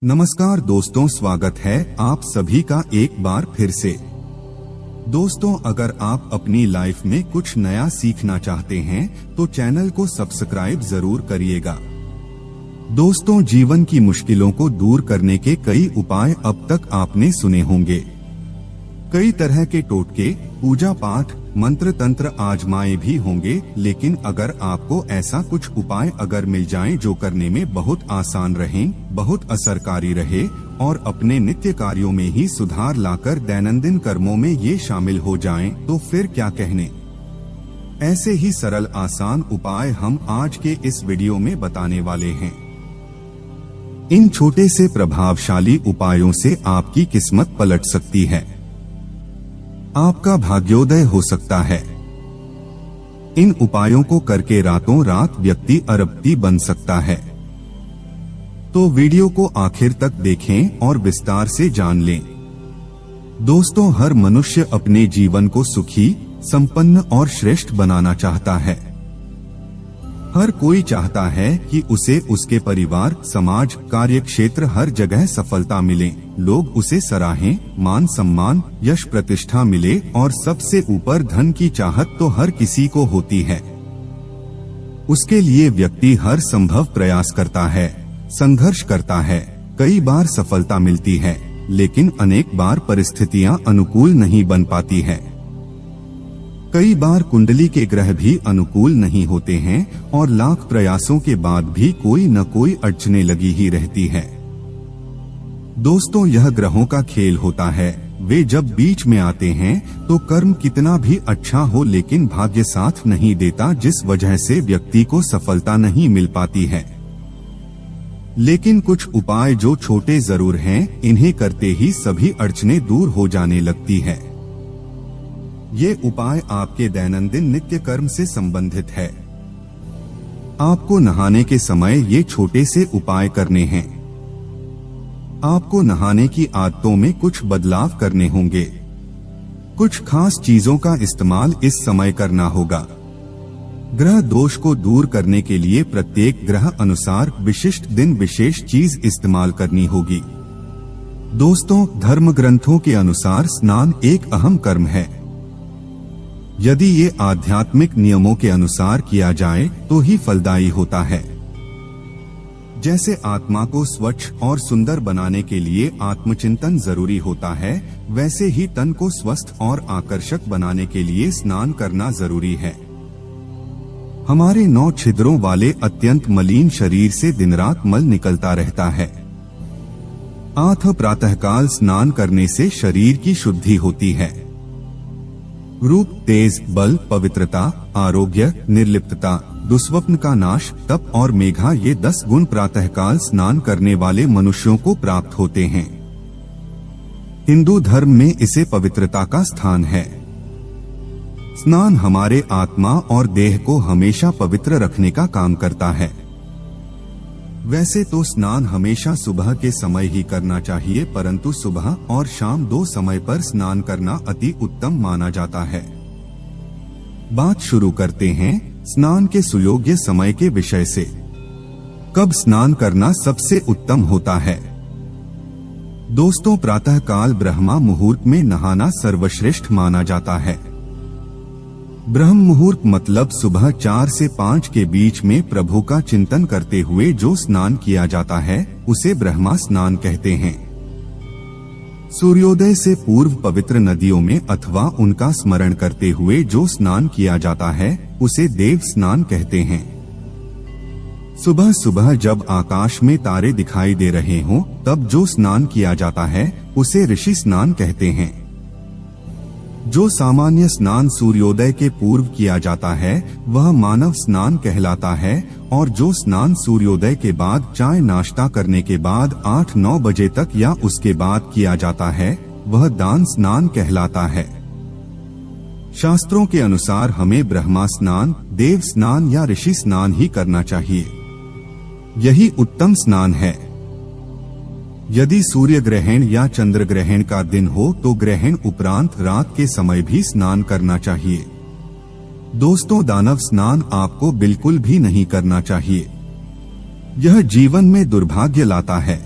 नमस्कार दोस्तों, स्वागत है आप सभी का एक बार फिर से। दोस्तों, अगर आप अपनी लाइफ में कुछ नया सीखना चाहते हैं तो चैनल को सब्सक्राइब जरूर करिएगा। दोस्तों, जीवन की मुश्किलों को दूर करने के कई उपाय अब तक आपने सुने होंगे। कई तरह के टोटके, पूजा पाठ, मंत्र तंत्र आजमाए भी होंगे, लेकिन अगर आपको ऐसा कुछ उपाय अगर मिल जाएं जो करने में बहुत आसान रहें, बहुत असरकारी रहे और अपने नित्य कार्यों में ही सुधार लाकर दैनंदिन कर्मों में ये शामिल हो जाएं, तो फिर क्या कहने। ऐसे ही सरल आसान उपाय हम आज के इस वीडियो में बताने वाले हैं। इन छोटे से प्रभावशाली उपायों से आपकी किस्मत पलट सकती है, आपका भाग्योदय हो सकता है। इन उपायों को करके रातों रात व्यक्ति अरबपति बन सकता है। तो वीडियो को आखिर तक देखें और विस्तार से जान लें। दोस्तों, हर मनुष्य अपने जीवन को सुखी, संपन्न और श्रेष्ठ बनाना चाहता है। हर कोई चाहता है कि उसे उसके परिवार, समाज, कार्यक्षेत्र हर जगह सफलता मिले, लोग उसे सराहें, मान सम्मान, यश प्रतिष्ठा मिले और सबसे ऊपर धन की चाहत तो हर किसी को होती है। उसके लिए व्यक्ति हर संभव प्रयास करता है, संघर्ष करता है। कई बार सफलता मिलती है, लेकिन अनेक बार परिस्थितियां अनुकूल नहीं बन पाती है। कई बार कुंडली के ग्रह भी अनुकूल नहीं होते हैं और लाख प्रयासों के बाद भी कोई न कोई अड़चने लगी ही रहती है। दोस्तों, यह ग्रहों का खेल होता है। वे जब बीच में आते हैं तो कर्म कितना भी अच्छा हो, लेकिन भाग्य साथ नहीं देता, जिस वजह से व्यक्ति को सफलता नहीं मिल पाती है। लेकिन कुछ उपाय जो छोटे जरूर हैं, इन्हें करते ही सभी अड़चने दूर हो जाने लगती है। ये उपाय आपके दैनंदिन नित्य कर्म से संबंधित है। आपको नहाने के समय ये छोटे से उपाय करने हैं। आपको नहाने की आदतों में कुछ बदलाव करने होंगे। कुछ खास चीजों का इस्तेमाल इस समय करना होगा। ग्रह दोष को दूर करने के लिए प्रत्येक ग्रह अनुसार विशिष्ट दिन विशेष चीज इस्तेमाल करनी होगी। दोस्तों, धर्म ग्रंथों के अनुसार स्नान एक अहम कर्म है। यदि ये आध्यात्मिक नियमों के अनुसार किया जाए तो ही फलदायी होता है। जैसे आत्मा को स्वच्छ और सुंदर बनाने के लिए आत्मचिंतन जरूरी होता है, वैसे ही तन को स्वस्थ और आकर्षक बनाने के लिए स्नान करना जरूरी है। हमारे 9 छिद्रों वाले अत्यंत मलिन शरीर से दिन रात मल निकलता रहता है। प्रातःकाल स्नान करने से शरीर की शुद्धि होती है। रूप, तेज, बल, पवित्रता, आरोग्य, निर्लिप्तता, दुस्वप्न का नाश, तप और मेघा, ये 10 गुण प्रातःकाल स्नान करने वाले मनुष्यों को प्राप्त होते हैं। हिंदू धर्म में इसे पवित्रता का स्थान है। स्नान हमारे आत्मा और देह को हमेशा पवित्र रखने का काम करता है। वैसे तो स्नान हमेशा सुबह के समय ही करना चाहिए, परंतु सुबह और शाम 2 समय पर स्नान करना अति उत्तम माना जाता है। बात शुरू करते हैं स्नान के सुयोग्य समय के विषय से। कब स्नान करना सबसे उत्तम होता है? दोस्तों, प्रातःकाल ब्रह्मा मुहूर्त में नहाना सर्वश्रेष्ठ माना जाता है। ब्रह्म मुहूर्त मतलब सुबह 4 से 5 के बीच में प्रभु का चिंतन करते हुए जो स्नान किया जाता है, उसे ब्रह्मा स्नान कहते हैं। सूर्योदय से पूर्व पवित्र नदियों में अथवा उनका स्मरण करते हुए जो स्नान किया जाता है, उसे देव स्नान कहते हैं। सुबह सुबह जब आकाश में तारे दिखाई दे रहे हों, तब जो स्नान किया जाता है, उसे ऋषि स्नान कहते हैं। जो सामान्य स्नान सूर्योदय के पूर्व किया जाता है, वह मानव स्नान कहलाता है, और जो स्नान सूर्योदय के बाद चाय नाश्ता करने के बाद 8-9 बजे तक या उसके बाद किया जाता है, वह दान स्नान कहलाता है। शास्त्रों के अनुसार हमें ब्रह्मा स्नान, देव स्नान या ऋषि स्नान ही करना चाहिए। यही उत्तम स्नान है। यदि सूर्य ग्रहण या चंद्र ग्रहण का दिन हो तो ग्रहण उपरांत रात के समय भी स्नान करना चाहिए। दोस्तों, दानव स्नान आपको बिल्कुल भी नहीं करना चाहिए। यह जीवन में दुर्भाग्य लाता है।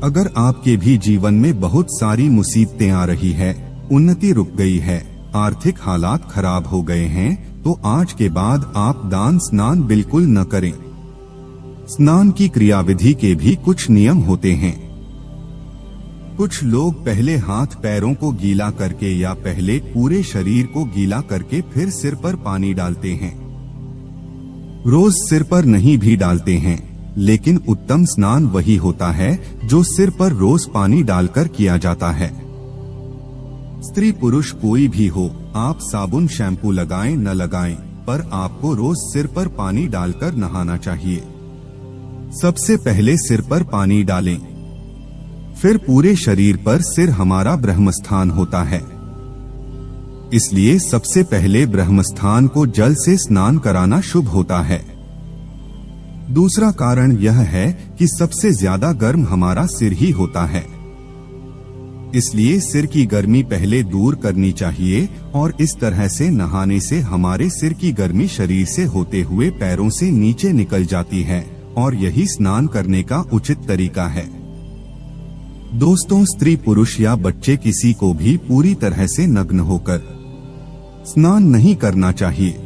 अगर आपके भी जीवन में बहुत सारी मुसीबतें आ रही है, उन्नति रुक गई है, आर्थिक हालात खराब हो गए हैं, तो आज के बाद आप दान स्नान बिल्कुल न करें। स्नान की क्रियाविधि के भी कुछ नियम होते हैं। कुछ लोग पहले हाथ पैरों को गीला करके या पहले पूरे शरीर को गीला करके फिर सिर पर पानी डालते हैं। रोज सिर पर नहीं भी डालते हैं, लेकिन उत्तम स्नान वही होता है जो सिर पर रोज पानी डालकर किया जाता है। स्त्री पुरुष कोई भी हो, आप साबुन शैम्पू लगाएं न लगाएं, पर आपको रोज सिर पर पानी डालकर नहाना चाहिए। सबसे पहले सिर पर पानी डालें, फिर पूरे शरीर पर। सिर हमारा ब्रह्मस्थान होता है, इसलिए सबसे पहले ब्रह्मस्थान को जल से स्नान कराना शुभ होता है। दूसरा कारण यह है कि सबसे ज्यादा गर्म हमारा सिर ही होता है, इसलिए सिर की गर्मी पहले दूर करनी चाहिए और इस तरह से नहाने से हमारे सिर की गर्मी शरीर से होते हुए पैरों से नीचे निकल जाती है और यही स्नान करने का उचित तरीका है। दोस्तों, स्त्री पुरुष या बच्चे किसी को भी पूरी तरह से नग्न होकर स्नान नहीं करना चाहिए।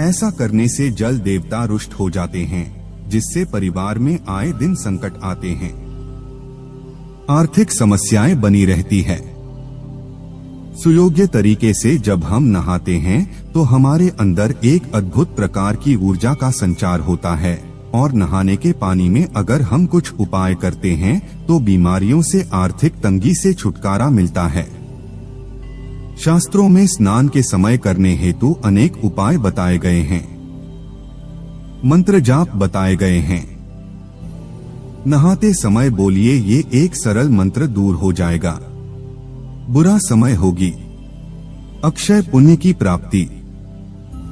ऐसा करने से जल देवता रुष्ट हो जाते हैं, जिससे परिवार में आए दिन संकट आते हैं, आर्थिक समस्याएं बनी रहती है। सुयोग्य तरीके से जब हम नहाते हैं तो हमारे अंदर एक अद्भुत प्रकार की ऊर्जा का संचार होता है और नहाने के पानी में अगर हम कुछ उपाय करते हैं तो बीमारियों से, आर्थिक तंगी से छुटकारा मिलता है। शास्त्रों में स्नान के समय करने हेतु अनेक उपाय बताए गए हैं, मंत्र जाप बताए गए हैं। नहाते समय बोलिए ये एक सरल मंत्र, दूर हो जाएगा बुरा समय होगी, अक्षय पुण्य की प्राप्ति।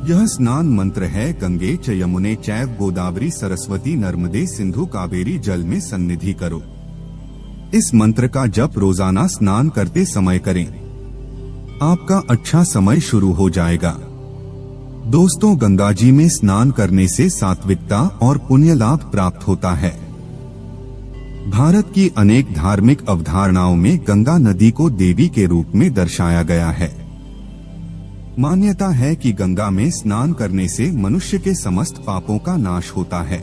यह स्नान मंत्र है, गंगे च यमुने चैव गोदावरी सरस्वती नर्मदे सिंधु कावेरी जल में सन्निधि करो। इस मंत्र का जप रोजाना स्नान करते समय करें, आपका अच्छा समय शुरू हो जाएगा। दोस्तों, गंगा जी में स्नान करने से सात्विकता और पुण्य लाभ प्राप्त होता है। भारत की अनेक धार्मिक अवधारणाओं में गंगा नदी को देवी के रूप में दर्शाया गया है। मान्यता है कि गंगा में स्नान करने से मनुष्य के समस्त पापों का नाश होता है।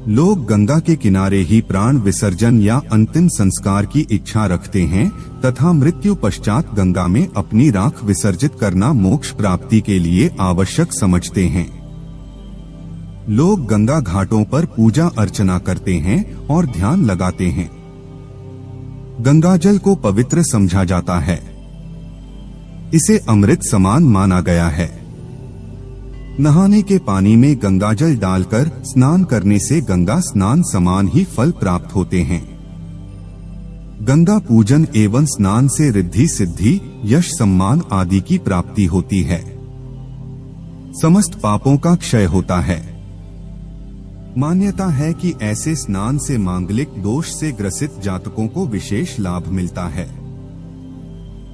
लोग गंगा के किनारे ही प्राण विसर्जन या अंतिम संस्कार की इच्छा रखते हैं तथा मृत्यु पश्चात गंगा में अपनी राख विसर्जित करना मोक्ष प्राप्ति के लिए आवश्यक समझते हैं। लोग गंगा घाटों पर पूजा अर्चना करते हैं और ध्यान लगाते हैं। गंगाजल को पवित्र समझा जाता है, इसे अमृत समान माना गया है। नहाने के पानी में गंगाजल डालकर स्नान करने से गंगा स्नान समान ही फल प्राप्त होते हैं। गंगा पूजन एवं स्नान से रिद्धि सिद्धि, यश सम्मान आदि की प्राप्ति होती है। समस्त पापों का क्षय होता है। मान्यता है कि ऐसे स्नान से मांगलिक दोष से ग्रसित जातकों को विशेष लाभ मिलता है।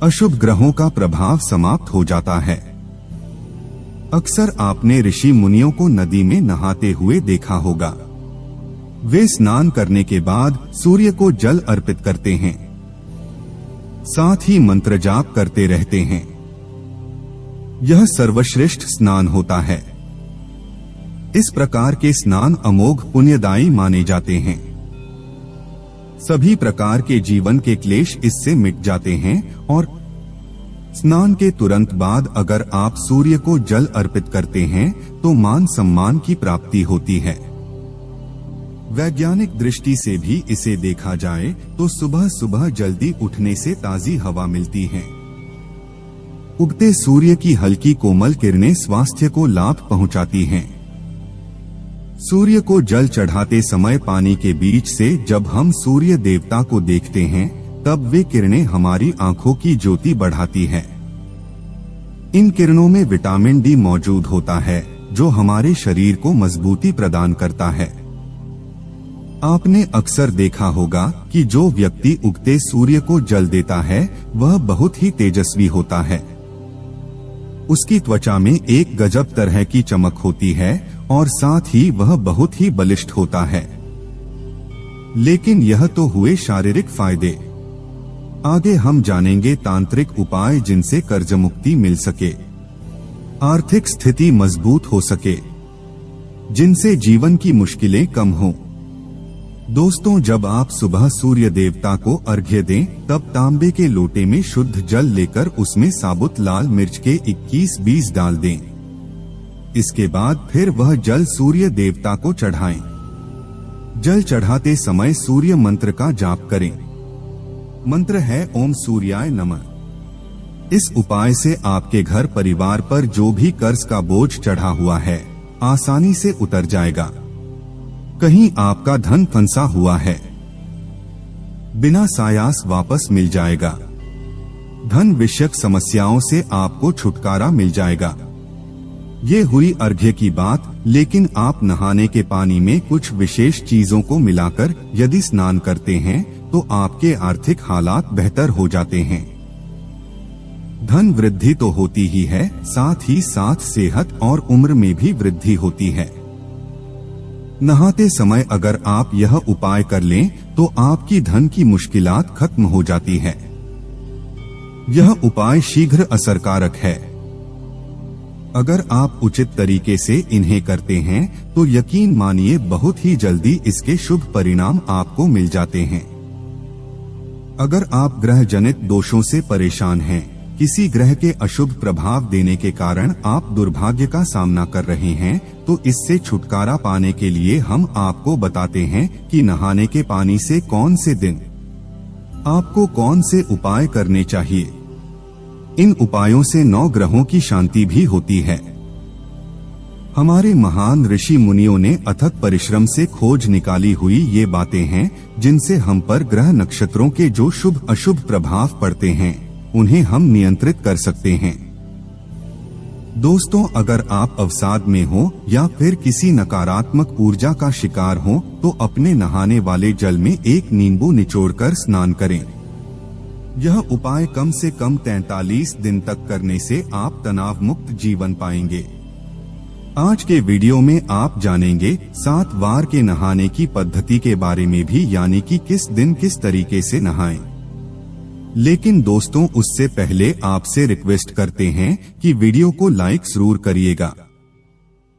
अशुभ ग्रहों का प्रभाव समाप्त हो जाता है। अक्सर आपने ऋषि मुनियों को नदी में नहाते हुए देखा होगा। वे स्नान करने के बाद सूर्य को जल अर्पित करते हैं, साथ ही मंत्र जाप करते रहते हैं। यह सर्वश्रेष्ठ स्नान होता है। इस प्रकार के स्नान अमोघ पुण्यदायी माने जाते हैं। सभी प्रकार के जीवन के क्लेश इससे मिट जाते हैं और स्नान के तुरंत बाद अगर आप सूर्य को जल अर्पित करते हैं तो मान सम्मान की प्राप्ति होती है। वैज्ञानिक दृष्टि से भी इसे देखा जाए तो सुबह सुबह जल्दी उठने से ताजी हवा मिलती है। उगते सूर्य की हल्की कोमल किरणें स्वास्थ्य को लाभ पहुंचाती हैं। सूर्य को जल चढ़ाते समय पानी के बीच से जब हम सूर्य देवता को देखते हैं तब वे किरणें हमारी आंखों की ज्योति बढ़ाती है। इन किरणों में विटामिन डी मौजूद होता है जो हमारे शरीर को मजबूती प्रदान करता है। आपने अक्सर देखा होगा कि जो व्यक्ति उगते सूर्य को जल देता है वह बहुत ही तेजस्वी होता है। उसकी त्वचा में एक गजब तरह की चमक होती है और साथ ही वह बहुत ही बलिष्ठ होता है। लेकिन यह तो हुए शारीरिक फायदे। आगे हम जानेंगे तांत्रिक उपाय जिनसे कर्ज मुक्ति मिल सके, आर्थिक स्थिति मजबूत हो सके, जिनसे जीवन की मुश्किलें कम हों। दोस्तों, जब आप सुबह सूर्य देवता को अर्घ्य दें, तब तांबे के लोटे में शुद्ध जल लेकर उसमें साबुत लाल मिर्च के 21 बीज डाल दें। इसके बाद फिर वह जल सूर्य देवता को चढ़ाएं। जल चढ़ाते समय सूर्य मंत्र का जाप करें। मंत्र है ओम सूर्याय नमः। इस उपाय से आपके घर परिवार पर जो भी कर्ज का बोझ चढ़ा हुआ है, आसानी से उतर जाएगा। कहीं आपका धन फंसा हुआ है, बिना सायास वापस मिल जाएगा। धन विषयक समस्याओं से आपको छुटकारा मिल जाएगा। ये हुई अर्घ्य की बात, लेकिन आप नहाने के पानी में कुछ विशेष चीजों को मिलाकर यदि स्नान करते हैं तो आपके आर्थिक हालात बेहतर हो जाते हैं। धन वृद्धि तो होती ही है, साथ ही साथ सेहत और उम्र में भी वृद्धि होती है। नहाते समय अगर आप यह उपाय कर लें तो आपकी धन की मुश्किलात खत्म हो जाती है। यह उपाय शीघ्र असरकारक है। अगर आप उचित तरीके से इन्हें करते हैं तो यकीन मानिए बहुत ही जल्दी इसके शुभ परिणाम आपको मिल जाते हैं। अगर आप ग्रह जनित दोषों से परेशान हैं, किसी ग्रह के अशुभ प्रभाव देने के कारण आप दुर्भाग्य का सामना कर रहे हैं, तो इससे छुटकारा पाने के लिए हम आपको बताते हैं कि नहाने के पानी से कौन से दिन आपको कौन से उपाय करने चाहिए। इन उपायों से 9 ग्रहों की शांति भी होती है। हमारे महान ऋषि मुनियों ने अथक परिश्रम से खोज निकाली हुई ये बातें हैं, जिनसे हम पर ग्रह नक्षत्रों के जो शुभ अशुभ प्रभाव पड़ते हैं उन्हें हम नियंत्रित कर सकते हैं। दोस्तों, अगर आप अवसाद में हो या फिर किसी नकारात्मक ऊर्जा का शिकार हो तो अपने नहाने वाले जल में एक नींबू निचोड़कर स्नान करें। यह उपाय कम से कम 43 दिन तक करने से आप तनाव मुक्त जीवन पाएंगे। आज के वीडियो में आप जानेंगे 7 वार के नहाने की पद्धति के बारे में भी, यानी कि किस दिन किस तरीके से नहाएं। लेकिन दोस्तों, उससे पहले आपसे रिक्वेस्ट करते हैं कि वीडियो को लाइक जरूर करिएगा,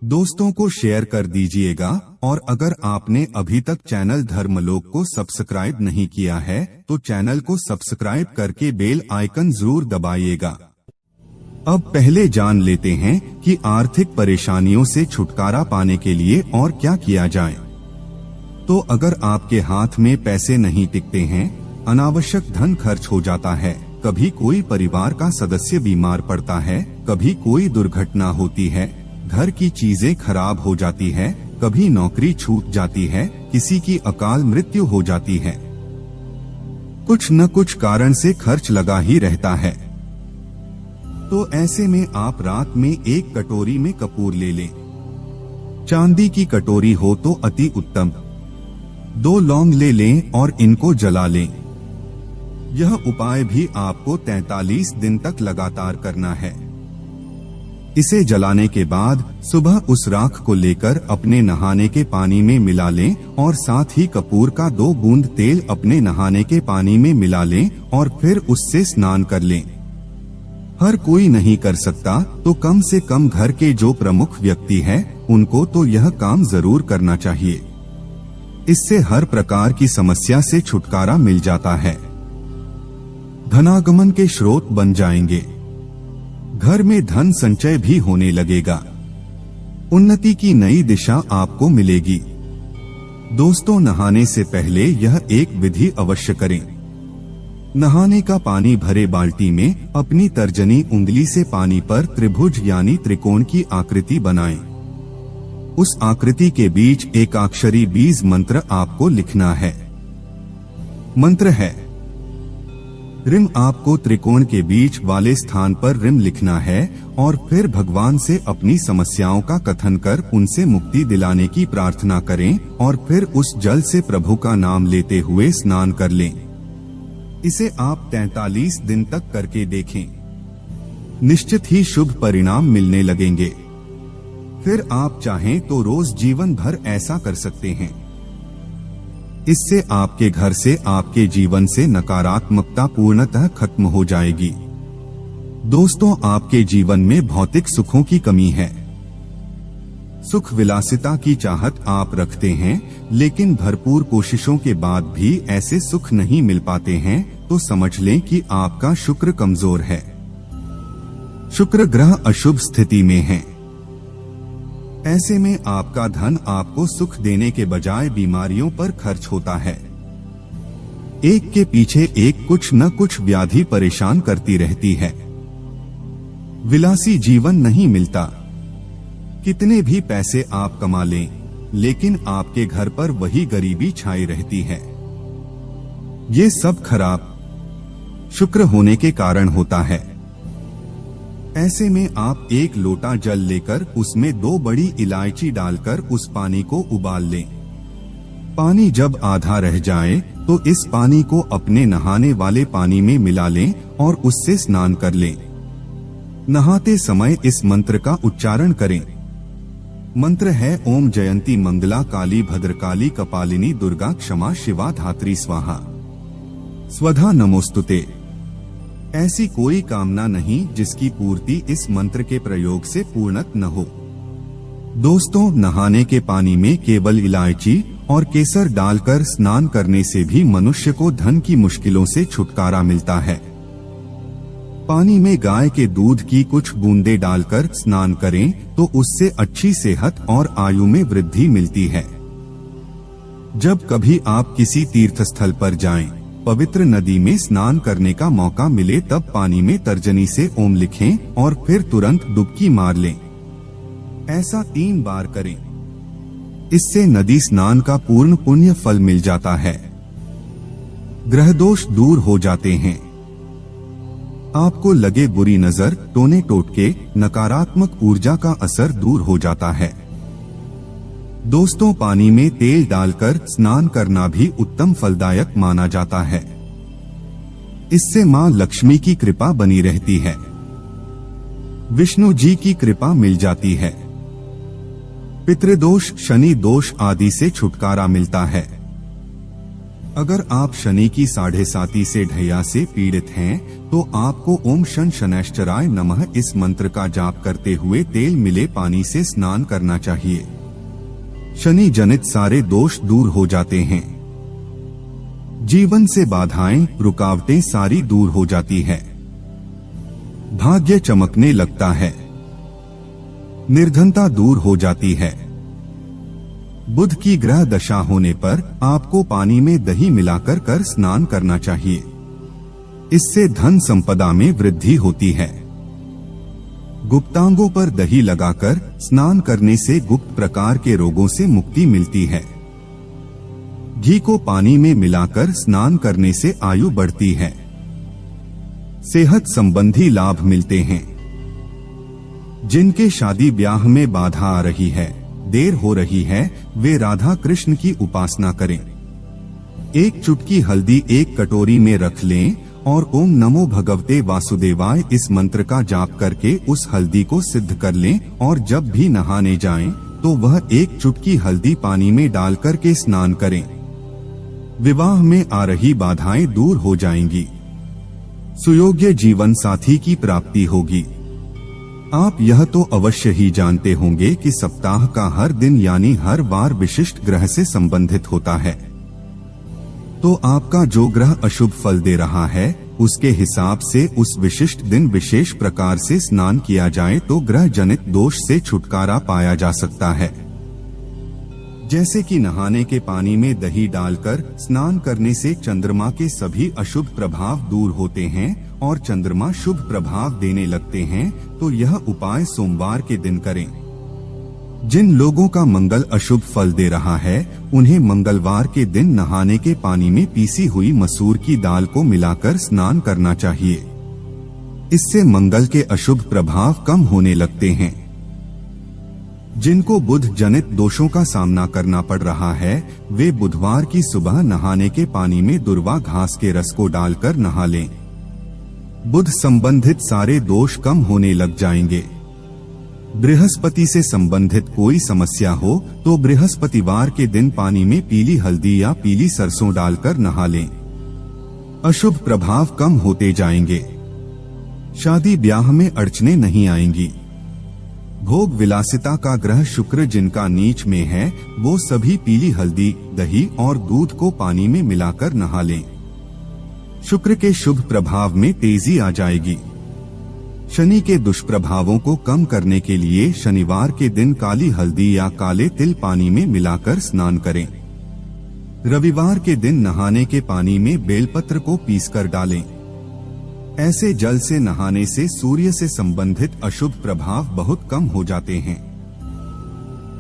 दोस्तों को शेयर कर दीजिएगा, और अगर आपने अभी तक चैनल धर्मलोक को सब्सक्राइब नहीं किया है तो चैनल को सब्सक्राइब करके बेल आइकन जरूर दबाइएगा। अब पहले जान लेते हैं कि आर्थिक परेशानियों से छुटकारा पाने के लिए और क्या किया जाए। तो अगर आपके हाथ में पैसे नहीं टिकते हैं, अनावश्यक धन खर्च हो जाता है, कभी कोई परिवार का सदस्य बीमार पड़ता है, कभी कोई दुर्घटना होती है, घर की चीजें खराब हो जाती है, कभी नौकरी छूट जाती है, किसी की अकाल मृत्यु हो जाती है, कुछ न कुछ कारण से खर्च लगा ही रहता है, तो ऐसे में आप रात में एक कटोरी में कपूर ले लें। चांदी की कटोरी हो तो अति उत्तम। 2 लौंग ले लें और इनको जला लें। यह उपाय भी आपको 43 दिन तक लगातार करना है। इसे जलाने के बाद सुबह उस राख को लेकर अपने नहाने के पानी में मिला लें और साथ ही कपूर का 2 बूंद तेल अपने नहाने के पानी में मिला लें और फिर उससे स्नान कर लें। हर कोई नहीं कर सकता तो कम से कम घर के जो प्रमुख व्यक्ति हैं उनको तो यह काम जरूर करना चाहिए। इससे हर प्रकार की समस्या से छुटकारा मिल जाता है। धनागमन के स्रोत बन जाएंगे। घर में धन संचय भी होने लगेगा। उन्नति की नई दिशा आपको मिलेगी। दोस्तों, नहाने से पहले यह एक विधि अवश्य करें। नहाने का पानी भरे बाल्टी में अपनी तर्जनी उंगली से पानी पर त्रिभुज यानी त्रिकोण की आकृति बनाएं। उस आकृति के बीच एकाक्षरी बीज मंत्र आपको लिखना है। मंत्र है रिम। आपको त्रिकोण के बीच वाले स्थान पर रिम लिखना है और फिर भगवान से अपनी समस्याओं का कथन कर उनसे मुक्ति दिलाने की प्रार्थना करें और फिर उस जल से प्रभु का नाम लेते हुए स्नान कर लें। इसे आप 43 दिन तक करके देखें। निश्चित ही शुभ परिणाम मिलने लगेंगे। फिर आप चाहें तो रोज जीवन भर ऐसा कर सकते हैं। इससे आपके घर से, आपके जीवन से नकारात्मकता पूर्णतः खत्म हो जाएगी। दोस्तों, आपके जीवन में भौतिक सुखों की कमी है। सुख विलासिता की चाहत आप रखते हैं, लेकिन भरपूर कोशिशों के बाद भी ऐसे सुख नहीं मिल पाते हैं, तो समझ लें कि आपका शुक्र कमजोर है। शुक्र ग्रह अशुभ स्थिति में है। ऐसे में आपका धन आपको सुख देने के बजाय बीमारियों पर खर्च होता है। एक के पीछे एक कुछ न कुछ व्याधि परेशान करती रहती है। विलासी जीवन नहीं मिलता। कितने भी पैसे आप कमा लें, लेकिन आपके घर पर वही गरीबी छाई रहती है। ये सब खराब शुक्र होने के कारण होता है। ऐसे में आप एक लोटा जल लेकर उसमें 2 बड़ी इलायची डालकर उस पानी को उबाल लें। पानी जब आधा रह जाए तो इस पानी को अपने नहाने वाले पानी में मिला लें और उससे स्नान कर लें। नहाते समय इस मंत्र का उच्चारण करें। मंत्र है ओम जयंती मंगला काली भद्रकाली कपालिनी दुर्गा क्षमा शिवा धात्री स्वाहा स्वधा नमोस्तुते। ऐसी कोई कामना नहीं जिसकी पूर्ति इस मंत्र के प्रयोग से पूर्णत न हो। दोस्तों, नहाने के पानी में केवल इलायची और केसर डालकर स्नान करने से भी मनुष्य को धन की मुश्किलों से छुटकारा मिलता है। पानी में गाय के दूध की कुछ बूंदें डालकर स्नान करें तो उससे अच्छी सेहत और आयु में वृद्धि मिलती है। जब कभी आप किसी तीर्थ स्थल पर जाएं, पवित्र नदी में स्नान करने का मौका मिले, तब पानी में तर्जनी से ओम लिखें और फिर तुरंत डुबकी मार लें। ऐसा 3 बार करें। इससे नदी स्नान का पूर्ण पुण्य फल मिल जाता है। ग्रह दोष दूर हो जाते हैं। आपको लगे बुरी नजर, टोने टोटके, नकारात्मक ऊर्जा का असर दूर हो जाता है। दोस्तों, पानी में तेल डालकर स्नान करना भी उत्तम फलदायक माना जाता है। इससे मां लक्ष्मी की कृपा बनी रहती है। विष्णु जी की कृपा मिल जाती है। पितृदोष, शनि दोष आदि से छुटकारा मिलता है। अगर आप शनि की 7.5 से ढैया से पीड़ित हैं, तो आपको ओम शन शनैश्चराय नमः इस मंत्र का जाप करते हुए तेल मिले पानी से स्नान करना चाहिए। शनि जनित सारे दोष दूर हो जाते हैं। जीवन से बाधाएं, रुकावटें सारी दूर हो जाती है। भाग्य चमकने लगता है। निर्धनता दूर हो जाती है। बुध की ग्रह दशा होने पर आपको पानी में दही मिलाकर कर स्नान करना चाहिए। इससे धन संपदा में वृद्धि होती है। गुप्तांगों पर दही लगाकर स्नान करने से गुप्त प्रकार के रोगों से मुक्ति मिलती है। घी को पानी में मिलाकर स्नान करने से आयु बढ़ती है। सेहत संबंधी लाभ मिलते हैं। जिनके शादी ब्याह में बाधा आ रही है, देर हो रही है, वे राधा कृष्ण की उपासना करें। एक चुटकी हल्दी एक कटोरी में रख लें और ओम नमो भगवते वासुदेवाय इस मंत्र का जाप करके उस हल्दी को सिद्ध कर लें और जब भी नहाने जाएं, तो वह एक चुटकी हल्दी पानी में डालकर के स्नान करें। विवाह में आ रही बाधाएं दूर हो जाएंगी। सुयोग्य जीवन साथी की प्राप्ति होगी। आप यह तो अवश्य ही जानते होंगे कि सप्ताह का हर दिन यानी हर वार विशिष्ट ग्रह से संबंधित होता है। तो आपका जो ग्रह अशुभ फल दे रहा है, उसके हिसाब से उस विशिष्ट दिन विशेष प्रकार से स्नान किया जाए तो ग्रह जनित दोष से छुटकारा पाया जा सकता है। जैसे कि नहाने के पानी में दही डालकर स्नान करने से चंद्रमा के सभी अशुभ प्रभाव दूर होते हैं और चंद्रमा शुभ प्रभाव देने लगते हैं, तो यह उपाय सोमवार के दिन करें। जिन लोगों का मंगल अशुभ फल दे रहा है, उन्हें मंगलवार के दिन नहाने के पानी में पीसी हुई मसूर की दाल को मिलाकर स्नान करना चाहिए। इससे मंगल के अशुभ प्रभाव कम होने लगते हैं। जिनको बुध जनित दोषों का सामना करना पड़ रहा है, वे बुधवार की सुबह नहाने के पानी में दुर्वा घास के रस को डालकर नहा लें। बुध संबंधित सारे दोष कम होने लग जाएंगे। बृहस्पति से संबंधित कोई समस्या हो तो बृहस्पतिवार के दिन पानी में पीली हल्दी या पीली सरसों डालकर नहा लें। अशुभ प्रभाव कम होते जाएंगे। शादी ब्याह में अड़चने नहीं आएंगी। भोग विलासिता का ग्रह शुक्र जिनका नीच में है वो सभी पीली हल्दी, दही और दूध को पानी में मिलाकर नहा लें। शुक्र के शुभ प्रभाव में तेजी आ जाएगी। शनि के दुष्प्रभावों को कम करने के लिए शनिवार के दिन काली हल्दी या काले तिल पानी में मिलाकर स्नान करें। रविवार के दिन नहाने के पानी में बेलपत्र को पीसकर डालें। ऐसे जल से नहाने से सूर्य से संबंधित अशुभ प्रभाव बहुत कम हो जाते हैं।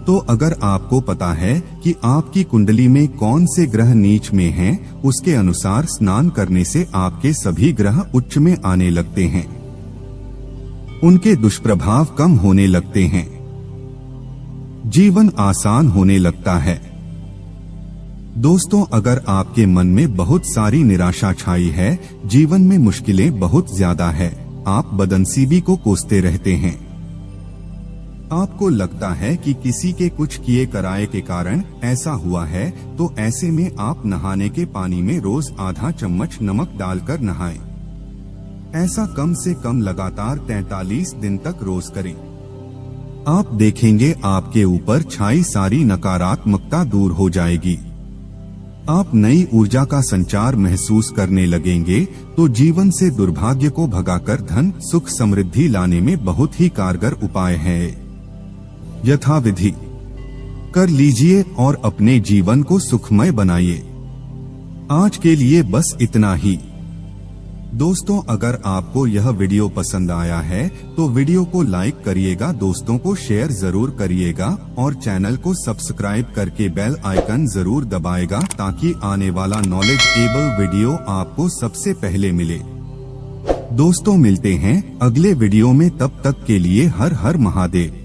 तो अगर आपको पता है कि आपकी कुंडली में कौन से ग्रह नीच में हैं, उसके अनुसार स्नान करने से आपके सभी ग्रह उच्च में आने लगते हैं, उनके दुष्प्रभाव कम होने लगते हैं, जीवन आसान होने लगता है। दोस्तों, अगर आपके मन में बहुत सारी निराशा छाई है, जीवन में मुश्किलें बहुत ज्यादा है, आप बदनसीबी को कोसते रहते हैं, आपको लगता है कि किसी के कुछ किए कराए के कारण ऐसा हुआ है, तो ऐसे में आप नहाने के पानी में रोज आधा चम्मच नमक डालकर नहाएं। ऐसा कम से कम लगातार 43 दिन तक रोज करें। आप देखेंगे आपके ऊपर छाई सारी नकारात्मकता दूर हो जाएगी। आप नई ऊर्जा का संचार महसूस करने लगेंगे, तो जीवन से दुर्भाग्य को भगाकर धन, सुख, समृद्धि लाने में बहुत ही कारगर उपाय है। यथाविधि कर लीजिए और अपने जीवन को सुखमय बनाइए। आज के लिए बस इतना ही। दोस्तों, अगर आपको यह वीडियो पसंद आया है तो वीडियो को लाइक करिएगा, दोस्तों को शेयर जरूर करिएगा और चैनल को सब्सक्राइब करके बेल आइकन जरूर दबाएगा, ताकि आने वाला नॉलेजेबल वीडियो आपको सबसे पहले मिले। दोस्तों, मिलते हैं अगले वीडियो में, तब तक के लिए हर हर महादेव।